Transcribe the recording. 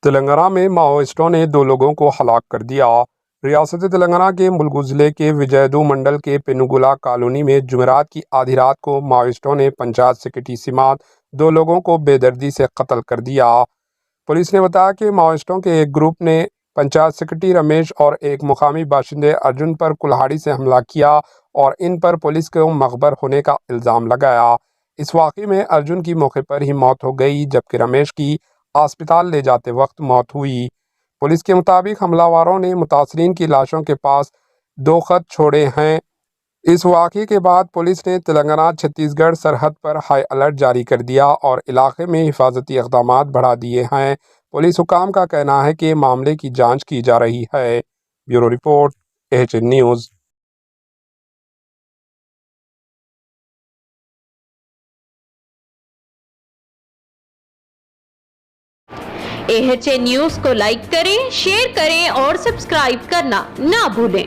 تلنگانہ میں ماؤسٹوں نے 2 لوگوں کو ہلاک کر دیا۔ ریاست تلنگانہ کے ملگو ضلع کے وجےدو منڈل کے پینوگولا کالونی میں جمعرات کی آدھی رات کو ماؤسٹوں نے پنچایت سیکرٹری سمیت 2 لوگوں کو بے دردی سے قتل کر دیا۔ پولیس نے بتایا کہ ماؤسٹوں کے ایک گروپ نے پنچایت سیکرٹری رمیش اور ایک مقامی باشندے ارجن پر کلہاڑی سے حملہ کیا اور ان پر پولیس کو مخبر ہونے کا الزام لگایا۔ اس واقعے میں ارجن کی موقع پر ہی موت ہو گئی جبکہ رمیش کی اسپتال لے جاتے وقت موت ہوئی۔ پولیس کے مطابق حملہ آوروں نے متاثرین کی لاشوں کے پاس 2 خط چھوڑے ہیں۔ اس واقعے کے بعد پولیس نے تلنگانہ چھتیس گڑھ سرحد پر ہائی الرٹ جاری کر دیا اور علاقے میں حفاظتی اقدامات بڑھا دیے ہیں۔ پولیس حکام کا کہنا ہے کہ معاملے کی جانچ کی جا رہی ہے۔ Bureau report AHN news. AHN news کو لائک کریں، شیئر کریں اور سبسکرائب کرنا نہ بھولیں۔